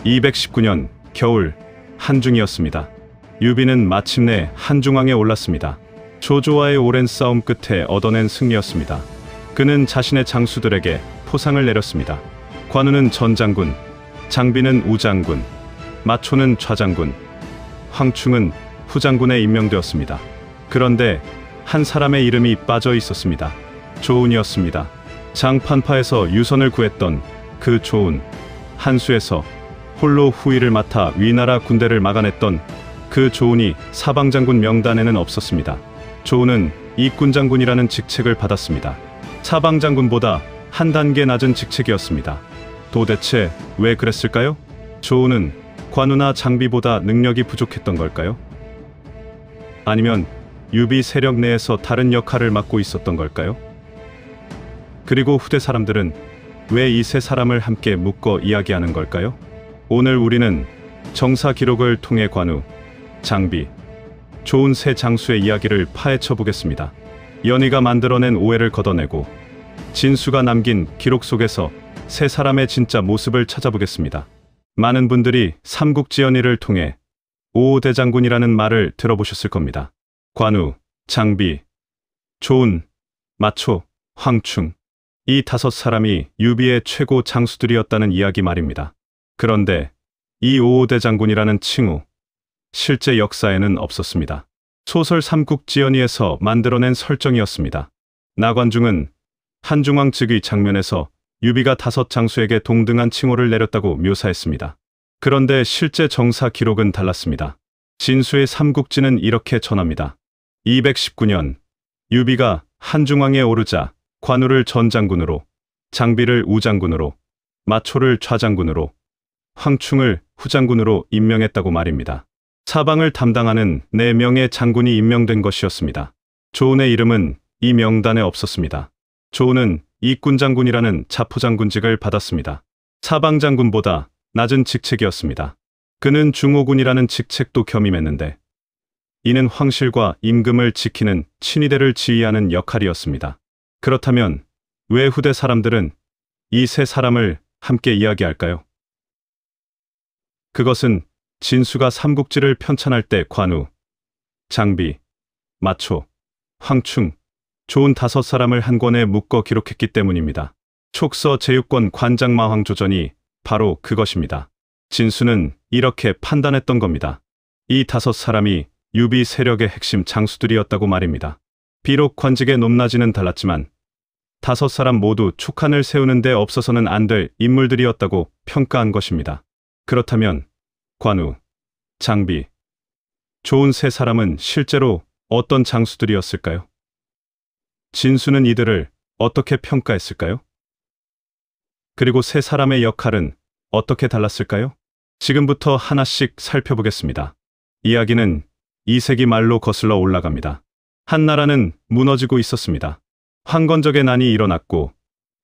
219년 겨울 한중이었습니다. 유비는 마침내 한중왕에 올랐습니다. 조조와의 오랜 싸움 끝에 얻어낸 승리였습니다. 그는 자신의 장수들에게 포상을 내렸습니다. 관우는 전장군, 장비는 우장군, 마초는 좌장군, 황충은 후장군에 임명되었습니다. 그런데 한 사람의 이름이 빠져 있었습니다. 조운이었습니다. 장판파에서 유선을 구했던 그 조운, 한수에서 홀로 후위를 맡아 위나라 군대를 막아냈던 그 조운이 사방장군 명단에는 없었습니다. 조운은 이군장군이라는 직책을 받았습니다. 사방장군보다 한 단계 낮은 직책이었습니다. 도대체 왜 그랬을까요? 조운은 관우나 장비보다 능력이 부족했던 걸까요? 아니면 유비 세력 내에서 다른 역할을 맡고 있었던 걸까요? 그리고 후대 사람들은 왜 이 세 사람을 함께 묶어 이야기하는 걸까요? 오늘 우리는 정사 기록을 통해 관우, 장비, 조운 세 장수의 이야기를 파헤쳐 보겠습니다. 연희가 만들어낸 오해를 걷어내고 진수가 남긴 기록 속에서 세 사람의 진짜 모습을 찾아보겠습니다. 많은 분들이 삼국지연의를 통해 오호대장군이라는 말을 들어보셨을 겁니다. 관우, 장비, 조운, 마초, 황충, 이 다섯 사람이 유비의 최고 장수들이었다는 이야기 말입니다. 그런데 이 오호대장군이라는 칭호, 실제 역사에는 없었습니다. 소설 삼국지연의에서 만들어낸 설정이었습니다. 나관중은 한중왕 즉위 장면에서 유비가 다섯 장수에게 동등한 칭호를 내렸다고 묘사했습니다. 그런데 실제 정사 기록은 달랐습니다. 진수의 삼국지는 이렇게 전합니다. 219년 유비가 한중왕에 오르자 관우를 전장군으로, 장비를 우장군으로, 마초를 좌장군으로, 황충을 후장군으로 임명했다고 말입니다. 사방을 담당하는 4명의 장군이 임명된 것이었습니다. 조운의 이름은 이 명단에 없었습니다. 조운은 이군장군이라는 자포장군직을 받았습니다. 사방장군보다 낮은 직책이었습니다. 그는 중호군이라는 직책도 겸임했는데 이는 황실과 임금을 지키는 친위대를 지휘하는 역할이었습니다. 그렇다면 왜 후대 사람들은 이 세 사람을 함께 이야기할까요? 그것은 진수가 삼국지를 편찬할 때 관우, 장비, 마초, 황충, 조운 다섯 사람을 한 권에 묶어 기록했기 때문입니다. 촉서 제6권 관장마황조전이 바로 그것입니다. 진수는 이렇게 판단했던 겁니다. 이 다섯 사람이 유비 세력의 핵심 장수들이었다고 말입니다. 비록 관직의 높낮이는 달랐지만 다섯 사람 모두 촉한을 세우는 데 없어서는 안 될 인물들이었다고 평가한 것입니다. 그렇다면 관우, 장비, 조운 세 사람은 실제로 어떤 장수들이었을까요? 진수는 이들을 어떻게 평가했을까요? 그리고 세 사람의 역할은 어떻게 달랐을까요? 지금부터 하나씩 살펴보겠습니다. 이야기는 2세기 말로 거슬러 올라갑니다. 한 나라는 무너지고 있었습니다. 황건적의 난이 일어났고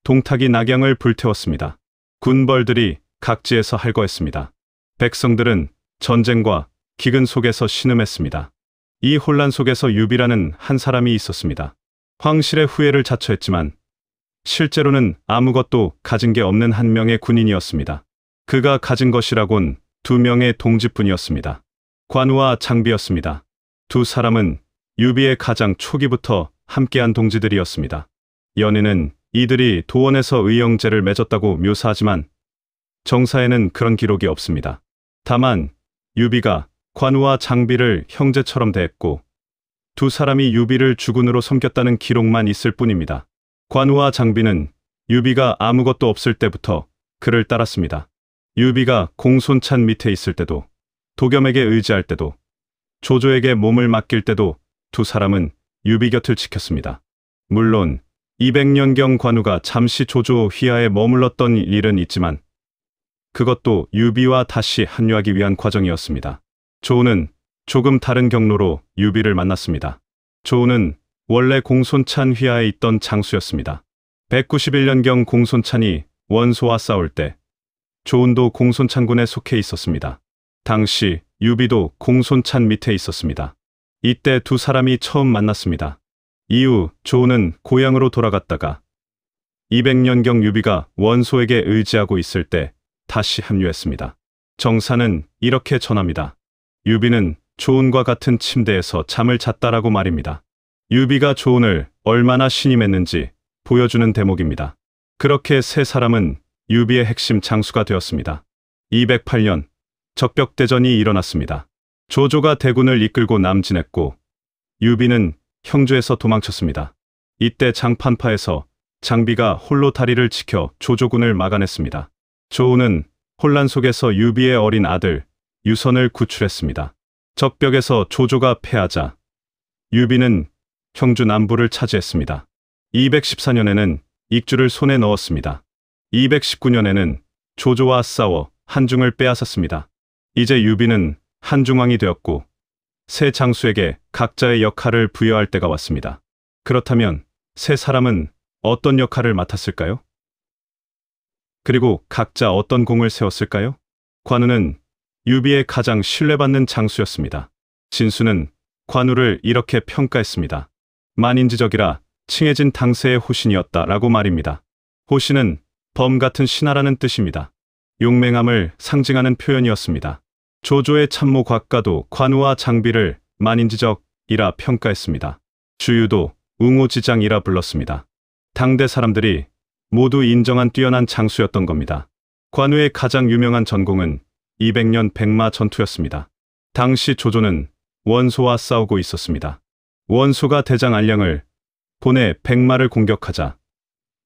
동탁이 낙양을 불태웠습니다. 군벌들이 각지에서 할거했습니다. 백성들은 전쟁과 기근 속에서 신음했습니다. 이 혼란 속에서 유비라는 한 사람이 있었습니다. 황실의 후예를 자처했지만 실제로는 아무것도 가진 게 없는 한 명의 군인이었습니다. 그가 가진 것이라곤 2명의 동지뿐이었습니다. 관우와 장비였습니다. 두 사람은 유비의 가장 초기부터 함께한 동지들이었습니다. 연희는 이들이 도원에서 의형제를 맺었다고 묘사하지만 정사에는 그런 기록이 없습니다. 다만 유비가 관우와 장비를 형제처럼 대했고 두 사람이 유비를 주군으로 섬겼다는 기록만 있을 뿐입니다. 관우와 장비는 유비가 아무것도 없을 때부터 그를 따랐습니다. 유비가 공손찬 밑에 있을 때도, 도겸에게 의지할 때도, 조조에게 몸을 맡길 때도 두 사람은 유비 곁을 지켰습니다. 물론 200년경 관우가 잠시 조조 휘하에 머물렀던 일은 있지만 그것도 유비와 다시 합류하기 위한 과정이었습니다. 조운은 조금 다른 경로로 유비를 만났습니다. 조운은 원래 공손찬 휘하에 있던 장수였습니다. 191년경 공손찬이 원소와 싸울 때 조운도 공손찬군에 속해 있었습니다. 당시 유비도 공손찬 밑에 있었습니다. 이때 두 사람이 처음 만났습니다. 이후 조운은 고향으로 돌아갔다가 200년경 유비가 원소에게 의지하고 있을 때 다시 합류했습니다. 정사는 이렇게 전합니다. 유비는 조은과 같은 침대에서 잠을 잤다라고 말입니다. 유비가 조은을 얼마나 신임했는지 보여주는 대목입니다. 그렇게 세 사람은 유비의 핵심 장수가 되었습니다. 208년 적벽대전이 일어났습니다. 조조가 대군을 이끌고 남진했고 유비는 형주에서 도망쳤습니다. 이때 장판파에서 장비가 홀로 다리를 지켜 조조군을 막아냈습니다. 조우는 혼란 속에서 유비의 어린 아들 유선을 구출했습니다. 적벽에서 조조가 패하자 유비는 형주 남부를 차지했습니다. 214년에는 익주를 손에 넣었습니다. 219년에는 조조와 싸워 한중을 빼앗았습니다. 이제 유비는 한중왕이 되었고 세 장수에게 각자의 역할을 부여할 때가 왔습니다. 그렇다면 세 사람은 어떤 역할을 맡았을까요? 그리고 각자 어떤 공을 세웠을까요? 관우는 유비의 가장 신뢰받는 장수였습니다. 진수는 관우를 이렇게 평가했습니다. 만인지적이라 칭해진 당세의 호신이었다라고 말입니다. 호신은 범 같은 신하라는 뜻입니다. 용맹함을 상징하는 표현이었습니다. 조조의 참모 곽가도 관우와 장비를 만인지적이라 평가했습니다. 주유도 웅호지장이라 불렀습니다. 당대 사람들이 모두 인정한 뛰어난 장수였던 겁니다. 관우의 가장 유명한 전공은 200년 백마 전투였습니다. 당시 조조는 원소와 싸우고 있었습니다. 원소가 대장 알량을 보내 백마를 공격하자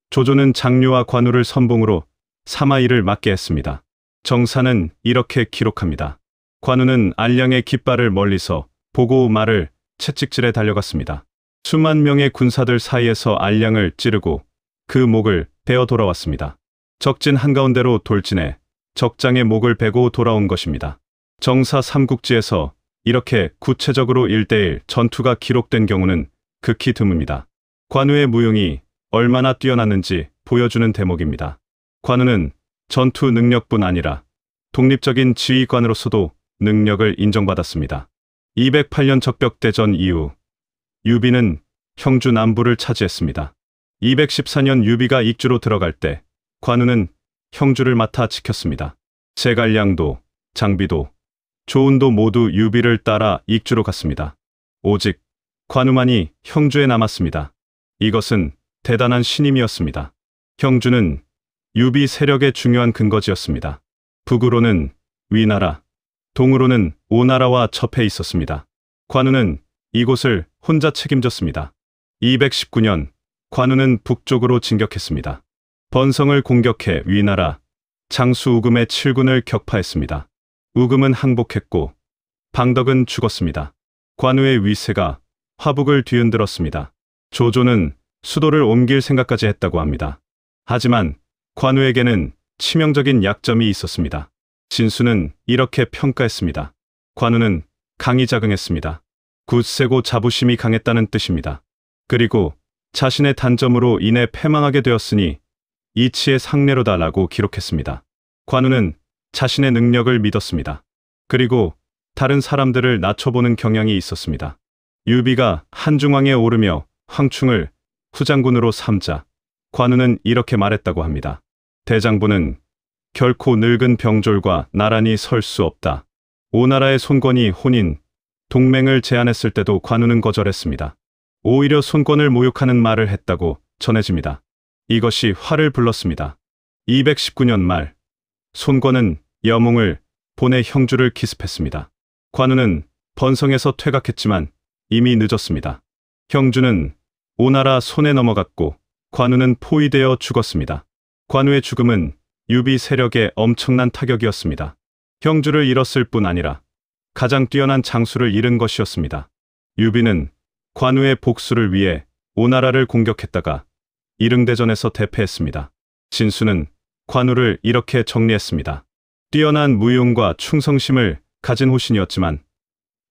조조는 장류와 관우를 선봉으로 사마이를 맞게 했습니다. 정사는 이렇게 기록합니다. 관우는 알량의 깃발을 멀리서 보고 말을 채찍질에 달려갔습니다. 수만 명의 군사들 사이에서 알량을 찌르고 그 목을 베어 돌아왔습니다. 적진 한가운데로 돌진해 적장의 목을 베고 돌아온 것입니다. 정사 삼국지에서 이렇게 구체적으로 1대1 전투가 기록된 경우는 극히 드뭅니다. 관우의 무용이 얼마나 뛰어났는지 보여주는 대목입니다. 관우는 전투 능력뿐 아니라 독립적인 지휘관으로서도 능력을 인정받았습니다. 208년 적벽대전 이후 유비는 형주 남부를 차지했습니다. 214년 유비가 익주로 들어갈 때 관우는 형주를 맡아 지켰습니다. 제갈량도, 장비도, 조은도 모두 유비를 따라 익주로 갔습니다. 오직 관우만이 형주에 남았습니다. 이것은 대단한 신임이었습니다. 형주는 유비 세력의 중요한 근거지였습니다. 북으로는 위나라, 동으로는 오나라와 접해 있었습니다. 관우는 이곳을 혼자 책임졌습니다. 219년 관우는 북쪽으로 진격했습니다. 번성을 공격해 위나라, 장수 우금의 7군을 격파했습니다. 우금은 항복했고 방덕은 죽었습니다. 관우의 위세가 화북을 뒤흔들었습니다. 조조는 수도를 옮길 생각까지 했다고 합니다. 하지만 관우에게는 치명적인 약점이 있었습니다. 진수는 이렇게 평가했습니다. 관우는 강이자긍했습니다. 굳세고 자부심이 강했다는 뜻입니다. 그리고 자신의 단점으로 인해 패망하게 되었으니 이치의 상례로다라고 기록했습니다. 관우는 자신의 능력을 믿었습니다. 그리고 다른 사람들을 낮춰보는 경향이 있었습니다. 유비가 한중왕에 오르며 황충을 후장군으로 삼자 관우는 이렇게 말했다고 합니다. 대장부는 결코 늙은 병졸과 나란히 설 수 없다. 오나라의 손권이 혼인, 동맹을 제안했을 때도 관우는 거절했습니다. 오히려 손권을 모욕하는 말을 했다고 전해집니다. 이것이 화를 불렀습니다. 219년 말 손권은 여몽을 보내 형주를 기습했습니다. 관우는 번성에서 퇴각했지만 이미 늦었습니다. 형주는 오나라 손에 넘어갔고 관우는 포위되어 죽었습니다. 관우의 죽음은 유비 세력에 엄청난 타격이었습니다. 형주를 잃었을 뿐 아니라 가장 뛰어난 장수를 잃은 것이었습니다. 유비는 관우의 복수를 위해 오나라를 공격했다가 이릉대전에서 대패했습니다. 진수는 관우를 이렇게 정리했습니다. 뛰어난 무용과 충성심을 가진 호신이었지만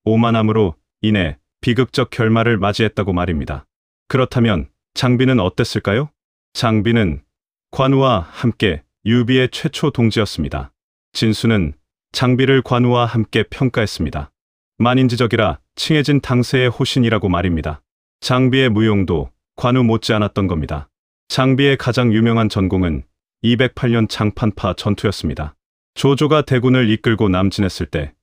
오만함으로 인해 비극적 결말을 맞이했다고 말입니다. 그렇다면 장비는 어땠을까요? 장비는 관우와 함께 유비의 최초 동지였습니다. 진수는 장비를 관우와 함께 평가했습니다. 만인지적이라 칭해진 당세의 호신이라고 말입니다. 장비의 무용도 관우 못지않았던 겁니다. 장비의 가장 유명한 전공은 208년 장판파 전투였습니다. 조조가 대군을 이끌고 남진했을 때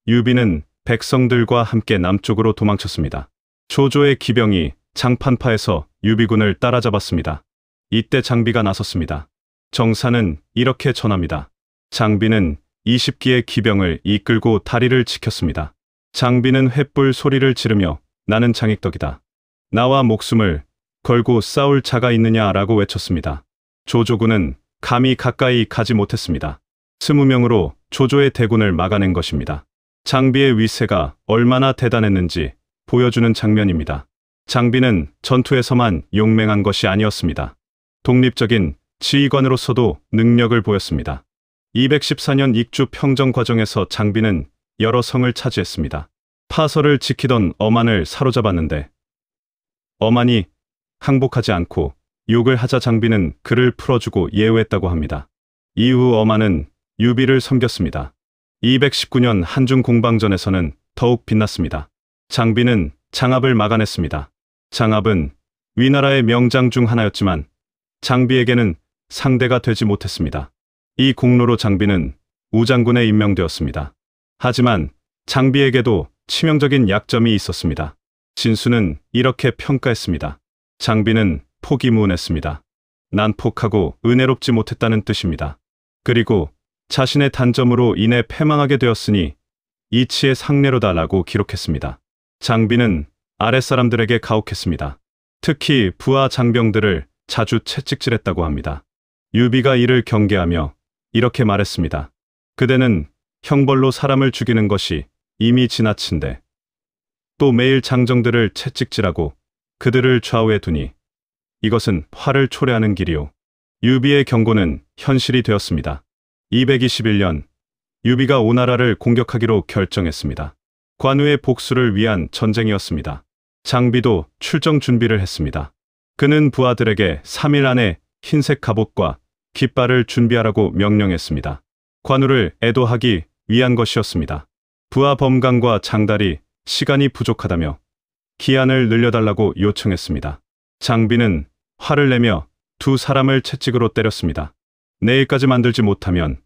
유비는 백성들과 함께 남쪽으로 도망쳤습니다. 조조의 기병이 장판파에서 유비군을 따라잡았습니다. 이때 장비가 나섰습니다. 정사는 이렇게 전합니다. 장비는 20기의 기병을 이끌고 다리를 지켰습니다. 장비는 횃불 소리를 지르며 나는 장익덕이다. 나와 목숨을 걸고 싸울 자가 있느냐라고 외쳤습니다. 조조군은 감히 가까이 가지 못했습니다. 20명으로 조조의 대군을 막아낸 것입니다. 장비의 위세가 얼마나 대단했는지 보여주는 장면입니다. 장비는 전투에서만 용맹한 것이 아니었습니다. 독립적인 지휘관으로서도 능력을 보였습니다. 214년 익주 평정 과정에서 장비는 여러 성을 차지했습니다. 파서를 지키던 어만을 사로잡았는데 어만이 항복하지 않고 욕을 하자 장비는 그를 풀어주고 예우했다고 합니다. 이후 어만은 유비를 섬겼습니다. 219년 한중 공방전에서는 더욱 빛났습니다. 장비는 장압을 막아냈습니다. 장압은 위나라의 명장 중 하나였지만 장비에게는 상대가 되지 못했습니다. 이 공로로 장비는 우장군에 임명되었습니다. 하지만 장비에게도 치명적인 약점이 있었습니다. 진수는 이렇게 평가했습니다. 장비는 포기무은했습니다. 난폭하고 은혜롭지 못했다는 뜻입니다. 그리고 자신의 단점으로 인해 패망하게 되었으니 이치의 상례로다라고 기록했습니다. 장비는 아랫사람들에게 가혹했습니다. 특히 부하 장병들을 자주 채찍질했다고 합니다. 유비가 이를 경계하며 이렇게 말했습니다. 그대는 형벌로 사람을 죽이는 것이 이미 지나친데 또 매일 장정들을 채찍질하고 그들을 좌우에 두니 이것은 화를 초래하는 길이요. 유비의 경고는 현실이 되었습니다. 221년 유비가 오나라를 공격하기로 결정했습니다. 관우의 복수를 위한 전쟁이었습니다. 장비도 출정 준비를 했습니다. 그는 부하들에게 3일 안에 흰색 갑옷과 깃발을 준비하라고 명령했습니다. 관우를 애도하기 위한 것이었습니다. 부하 범강과 장달이 시간이 부족하다며 기한을 늘려달라고 요청했습니다. 장비는 화를 내며 두 사람을 채찍으로 때렸습니다. 내일까지 만들지 못하면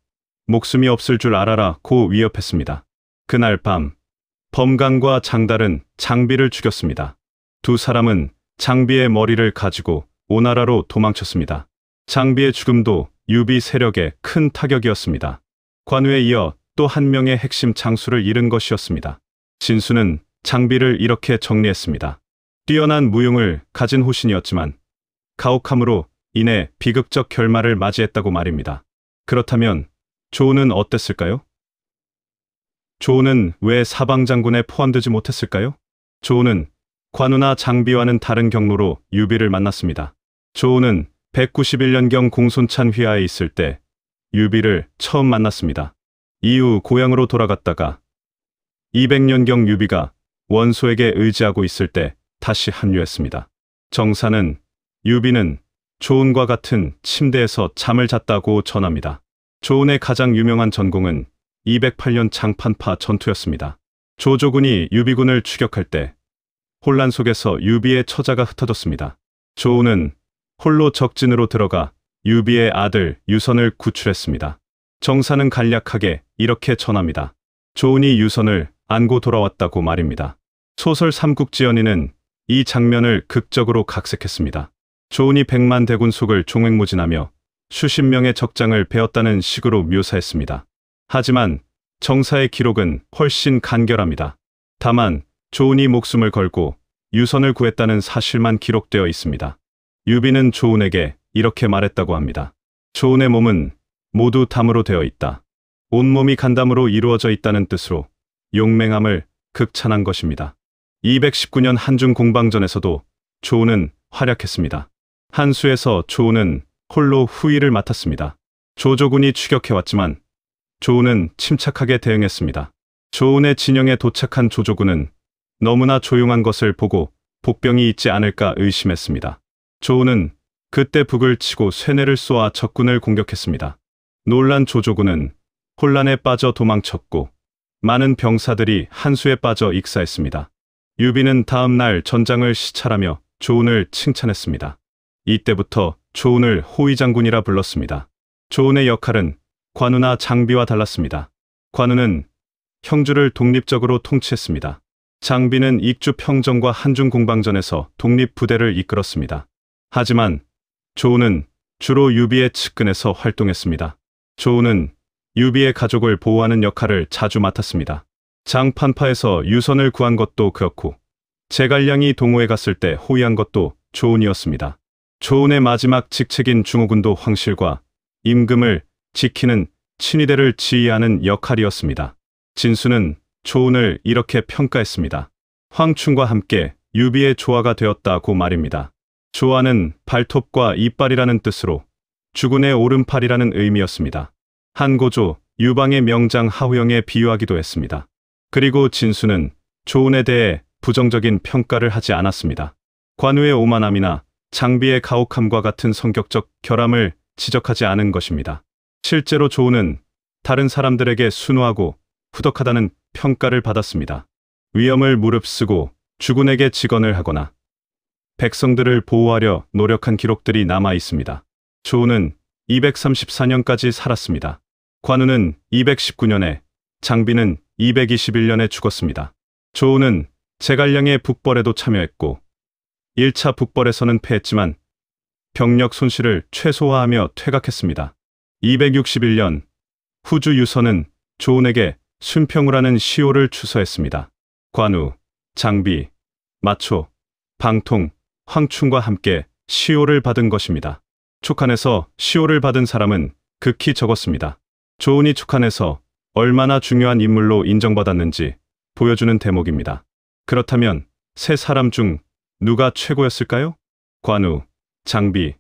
목숨이 없을 줄 알아라 고 위협했습니다. 그날 밤 범강과 장달은 장비를 죽였습니다. 두 사람은 장비의 머리를 가지고 오나라로 도망쳤습니다. 장비의 죽음도 유비 세력에 큰 타격이었습니다. 관우에 이어 또 한 명의 핵심 장수를 잃은 것이었습니다. 진수는 장비를 이렇게 정리했습니다. 뛰어난 무용을 가진 호신이었지만 가혹함으로 인해 비극적 결말을 맞이했다고 말입니다. 그렇다면 조우는 어땠을까요? 조우는 왜 사방장군에 포함되지 못했을까요? 조우는 관우나 장비와는 다른 경로로 유비를 만났습니다. 조우는 191년경 공손찬 휘하에 있을 때 유비를 처음 만났습니다. 이후 고향으로 돌아갔다가 200년경 유비가 원소에게 의지하고 있을 때 다시 합류했습니다. 정사는 유비는 조은과 같은 침대에서 잠을 잤다고 전합니다. 조은의 가장 유명한 전공은 208년 장판파 전투였습니다. 조조군이 유비군을 추격할 때 혼란 속에서 유비의 처자가 흩어졌습니다. 조은은 홀로 적진으로 들어가 유비의 아들 유선을 구출했습니다. 정사는 간략하게 이렇게 전합니다. 조은이 유선을 안고 돌아왔다고 말입니다. 소설 삼국지연의는 이 장면을 극적으로 각색했습니다. 조은이 100만 대군 속을 종횡무진하며 수십 명의 적장을 베었다는 식으로 묘사했습니다. 하지만 정사의 기록은 훨씬 간결합니다. 다만 조은이 목숨을 걸고 유선을 구했다는 사실만 기록되어 있습니다. 유비는 조은에게 이렇게 말했다고 합니다. 조은의 몸은 모두 담으로 되어 있다. 온몸이 간담으로 이루어져 있다는 뜻으로 용맹함을 극찬한 것입니다. 219년 한중 공방전에서도 조은은 활약했습니다. 한수에서 조은은 홀로 후위를 맡았습니다. 조조군이 추격해왔지만 조은은 침착하게 대응했습니다. 조은의 진영에 도착한 조조군은 너무나 조용한 것을 보고 복병이 있지 않을까 의심했습니다. 조은은 그때 북을 치고 쇠뇌를 쏘아 적군을 공격했습니다. 놀란 조조군은 혼란에 빠져 도망쳤고 많은 병사들이 한수에 빠져 익사했습니다. 유비는 다음 날 전장을 시찰하며 조은을 칭찬했습니다. 이때부터 조은을 호위장군이라 불렀습니다. 조은의 역할은 관우나 장비와 달랐습니다. 관우는 형주를 독립적으로 통치했습니다. 장비는 익주 평정과 한중 공방전에서 독립부대를 이끌었습니다. 하지만 조우는 주로 유비의 측근에서 활동했습니다. 조우는 유비의 가족을 보호하는 역할을 자주 맡았습니다. 장판파에서 유선을 구한 것도 그렇고 제갈량이 동호에 갔을 때 호위한 것도 조운이었습니다. 조운의 마지막 직책인 중호군도 황실과 임금을 지키는 친위대를 지휘하는 역할이었습니다. 진수는 조운을 이렇게 평가했습니다. 황충과 함께 유비의 조화가 되었다고 말입니다. 조화는 발톱과 이빨이라는 뜻으로 주군의 오른팔이라는 의미였습니다. 한고조, 유방의 명장 하우영에 비유하기도 했습니다. 그리고 진수는 조운에 대해 부정적인 평가를 하지 않았습니다. 관우의 오만함이나 장비의 가혹함과 같은 성격적 결함을 지적하지 않은 것입니다. 실제로 조운은 다른 사람들에게 순우하고 후덕하다는 평가를 받았습니다. 위험을 무릅쓰고 주군에게 직언을 하거나 백성들을 보호하려 노력한 기록들이 남아 있습니다. 조우는 234년까지 살았습니다. 관우는 219년에, 장비는 221년에 죽었습니다. 조우는 제갈량의 북벌에도 참여했고 1차 북벌에서는 패했지만 병력 손실을 최소화하며 퇴각했습니다. 261년 후주 유선은 조운에게 순평우라는 시호를 추서했습니다. 관우, 장비, 마초, 방통, 황충과 함께 시호를 받은 것입니다. 촉한에서 시호를 받은 사람은 극히 적었습니다. 조운이 촉한에서 얼마나 중요한 인물로 인정받았는지 보여주는 대목입니다. 그렇다면 세 사람 중 누가 최고였을까요? 관우, 장비,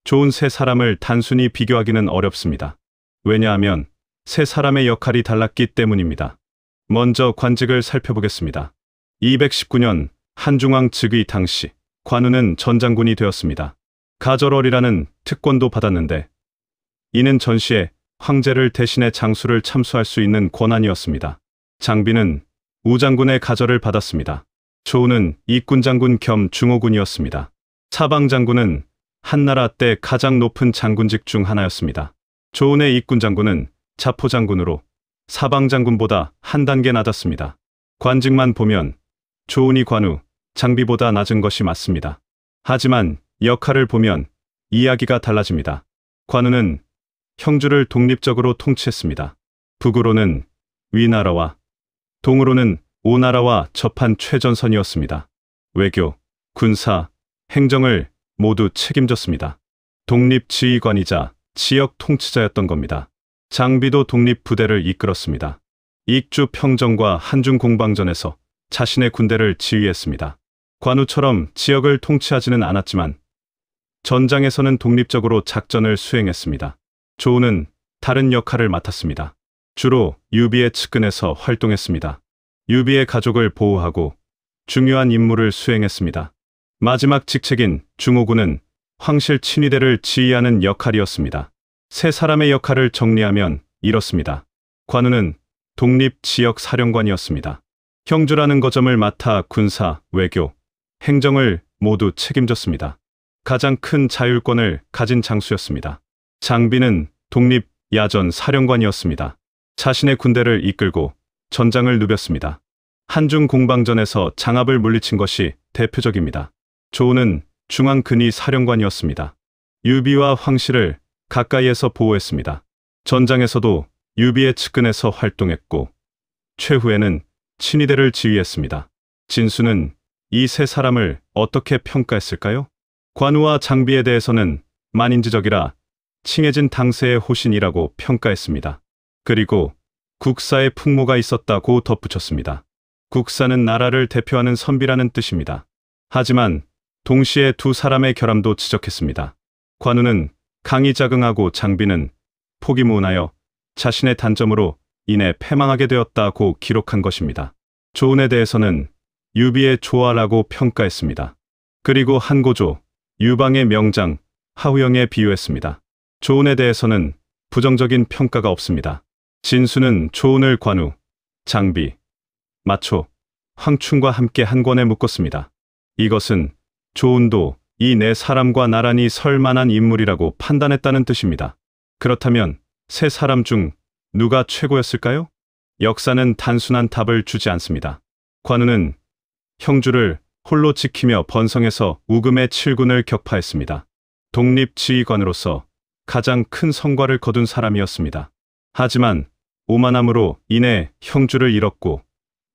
조운 세 사람을 단순히 비교하기는 어렵습니다. 왜냐하면 세 사람의 역할이 달랐기 때문입니다. 먼저 관직을 살펴보겠습니다. 219년 한중왕 즉위 당시 관우는 전장군이 되었습니다. 가절월이라는 특권도 받았는데 이는 전시에 황제를 대신해 장수를 참수할 수 있는 권한이었습니다. 장비는 우장군의 가절을 받았습니다. 조우는 이군장군 겸 중호군이었습니다. 사방장군은 한나라 때 가장 높은 장군직 중 하나였습니다. 조운의 이군장군은 자포장군으로 사방장군보다 한 단계 낮았습니다. 관직만 보면 조운이 관우, 장비보다 낮은 것이 맞습니다. 하지만 역할을 보면 이야기가 달라집니다. 관우는 형주를 독립적으로 통치했습니다. 북으로는 위나라와 동으로는 오나라와 접한 최전선이었습니다. 외교, 군사, 행정을 모두 책임졌습니다. 독립지휘관이자 지역 통치자였던 겁니다. 장비도 독립부대를 이끌었습니다. 익주 평정과 한중 공방전에서 자신의 군대를 지휘했습니다. 관우처럼 지역을 통치하지는 않았지만 전장에서는 독립적으로 작전을 수행했습니다. 조우는 다른 역할을 맡았습니다. 주로 유비의 측근에서 활동했습니다. 유비의 가족을 보호하고 중요한 임무를 수행했습니다. 마지막 직책인 중호군은 황실 친위대를 지휘하는 역할이었습니다. 세 사람의 역할을 정리하면 이렇습니다. 관우는 독립지역사령관이었습니다. 형주라는 거점을 맡아 군사, 외교, 행정을 모두 책임졌습니다. 가장 큰 자율권을 가진 장수였습니다. 장비는 독립야전사령관이었습니다. 자신의 군대를 이끌고 전장을 누볐습니다. 한중 공방전에서 장압을 물리친 것이 대표적입니다. 조우는 중앙근위 사령관이었습니다. 유비와 황실을 가까이에서 보호했습니다. 전장에서도 유비의 측근에서 활동했고 최후에는 친위대를 지휘했습니다. 진수는 이 세 사람을 어떻게 평가했을까요? 관우와 장비에 대해서는 만인지적이라 칭해진 당세의 호신이라고 평가했습니다. 그리고 국사에 풍모가 있었다고 덧붙였습니다. 국사는 나라를 대표하는 선비라는 뜻입니다. 하지만 동시에 두 사람의 결함도 지적했습니다. 관우는 강의자긍하고 장비는 포기무운하여 자신의 단점으로 인해 패망하게 되었다고 기록한 것입니다. 조운에 대해서는 유비의 조화라고 평가했습니다. 그리고 한고조, 유방의 명장, 하우영에 비유했습니다. 조운에 대해서는 부정적인 평가가 없습니다. 진수는 조운을 관우, 장비, 마초, 황충과 함께 한 권에 묶었습니다. 이것은 조운도 이 네 사람과 나란히 설 만한 인물이라고 판단했다는 뜻입니다. 그렇다면 세 사람 중 누가 최고였을까요? 역사는 단순한 답을 주지 않습니다. 관우는 형주를 홀로 지키며 번성에서 우금의 7군을 격파했습니다. 독립지휘관으로서 가장 큰 성과를 거둔 사람이었습니다. 하지만 오만함으로 인해 형주를 잃었고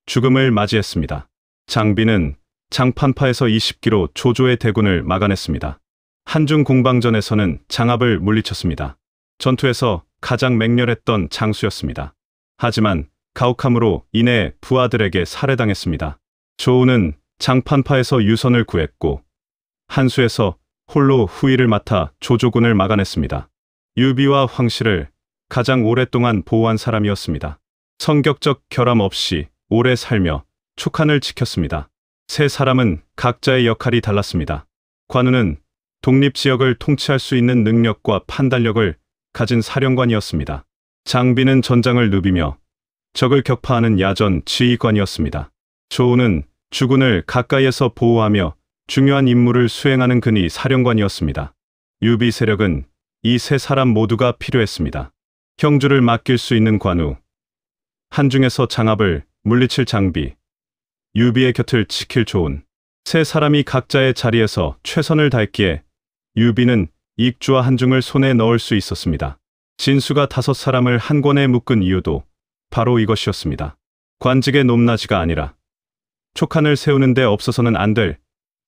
죽음을 맞이했습니다. 장비는 장판파에서 20기로 조조의 대군을 막아냈습니다. 한중 공방전에서는 장압을 물리쳤습니다. 전투에서 가장 맹렬했던 장수였습니다. 하지만 가혹함으로 인해 부하들에게 살해당했습니다. 조우는 장판파에서 유선을 구했고 한수에서 홀로 후위를 맡아 조조군을 막아냈습니다. 유비와 황실을 가장 오랫동안 보호한 사람이었습니다. 성격적 결함 없이 오래 살며 촉한을 지켰습니다. 세 사람은 각자의 역할이 달랐습니다. 관우는 독립지역을 통치할 수 있는 능력과 판단력을 가진 사령관이었습니다. 장비는 전장을 누비며 적을 격파하는 야전 지휘관이었습니다. 조우는 주군을 가까이에서 보호하며 중요한 임무를 수행하는 근위 사령관이었습니다. 유비 세력은 이 세 사람 모두가 필요했습니다. 형주를 맡길 수 있는 관우, 한중에서 장압을 물리칠 장비, 유비의 곁을 지킬 조은. 세 사람이 각자의 자리에서 최선을 다했기에 유비는 익주와 한중을 손에 넣을 수 있었습니다. 진수가 5사람을 한 권에 묶은 이유도 바로 이것이었습니다. 관직의 높낮이가 아니라 촉한을 세우는 데 없어서는 안 될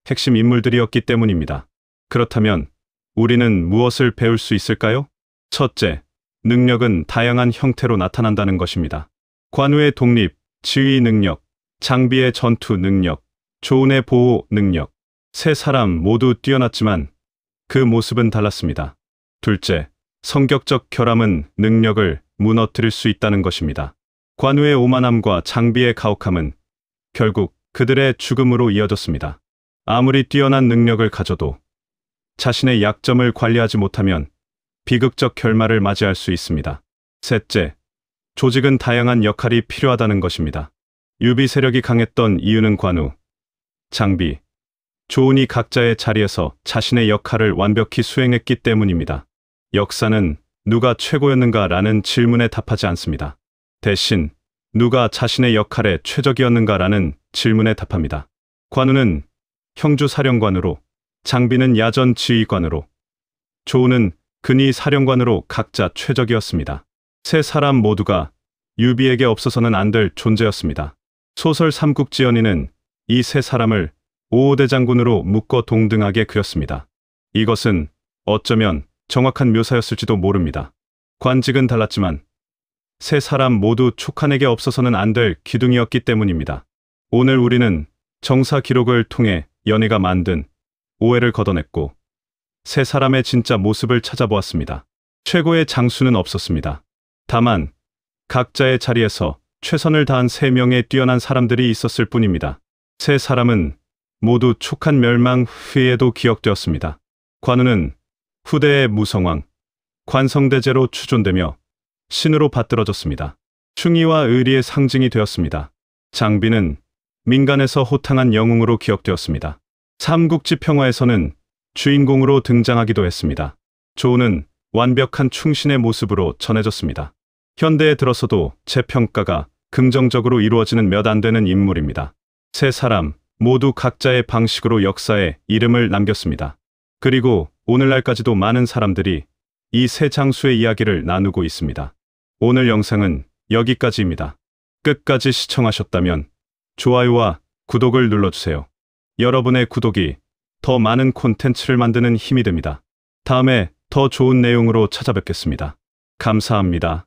핵심 인물들이었기 때문입니다. 그렇다면 우리는 무엇을 배울 수 있을까요? 첫째, 능력은 다양한 형태로 나타난다는 것입니다. 관우의 독립, 지휘 능력, 장비의 전투 능력, 조은의 보호 능력. 세 사람 모두 뛰어났지만 그 모습은 달랐습니다. 둘째, 성격적 결함은 능력을 무너뜨릴 수 있다는 것입니다. 관우의 오만함과 장비의 가혹함은 결국 그들의 죽음으로 이어졌습니다. 아무리 뛰어난 능력을 가져도 자신의 약점을 관리하지 못하면 비극적 결말을 맞이할 수 있습니다. 셋째, 조직은 다양한 역할이 필요하다는 것입니다. 유비 세력이 강했던 이유는 관우, 장비, 조은이 각자의 자리에서 자신의 역할을 완벽히 수행했기 때문입니다. 역사는 누가 최고였는가라는 질문에 답하지 않습니다. 대신 누가 자신의 역할에 최적이었는가라는 질문에 답합니다. 관우는 형주 사령관으로, 장비는 야전 지휘관으로, 조은은 근위 사령관으로 각자 최적이었습니다. 세 사람 모두가 유비에게 없어서는 안 될 존재였습니다. 소설 삼국지연의는 이 세 사람을 5대 장군으로 묶어 동등하게 그렸습니다. 이것은 어쩌면 정확한 묘사였을지도 모릅니다. 관직은 달랐지만 세 사람 모두 촉한에게 없어서는 안 될 기둥이었기 때문입니다. 오늘 우리는 정사 기록을 통해 연희가 만든 오해를 걷어냈고 세 사람의 진짜 모습을 찾아보았습니다. 최고의 장수는 없었습니다. 다만 각자의 자리에서 최선을 다한 3명의 뛰어난 사람들이 있었을 뿐입니다. 세 사람은 모두 촉한 멸망 후에도 기억되었습니다. 관우는 후대의 무성왕, 관성대제로 추존되며 신으로 받들어졌습니다. 충의와 의리의 상징이 되었습니다. 장비는 민간에서 호탕한 영웅으로 기억되었습니다. 삼국지 평화에서는 주인공으로 등장하기도 했습니다. 조은은 완벽한 충신의 모습으로 전해졌습니다. 현대에 들어서도 재평가가 긍정적으로 이루어지는 몇 안 되는 인물입니다. 세 사람 모두 각자의 방식으로 역사에 이름을 남겼습니다. 그리고 오늘날까지도 많은 사람들이 이 세 장수의 이야기를 나누고 있습니다. 오늘 영상은 여기까지입니다. 끝까지 시청하셨다면 좋아요와 구독을 눌러주세요. 여러분의 구독이 더 많은 콘텐츠를 만드는 힘이 됩니다. 다음에 더 좋은 내용으로 찾아뵙겠습니다. 감사합니다.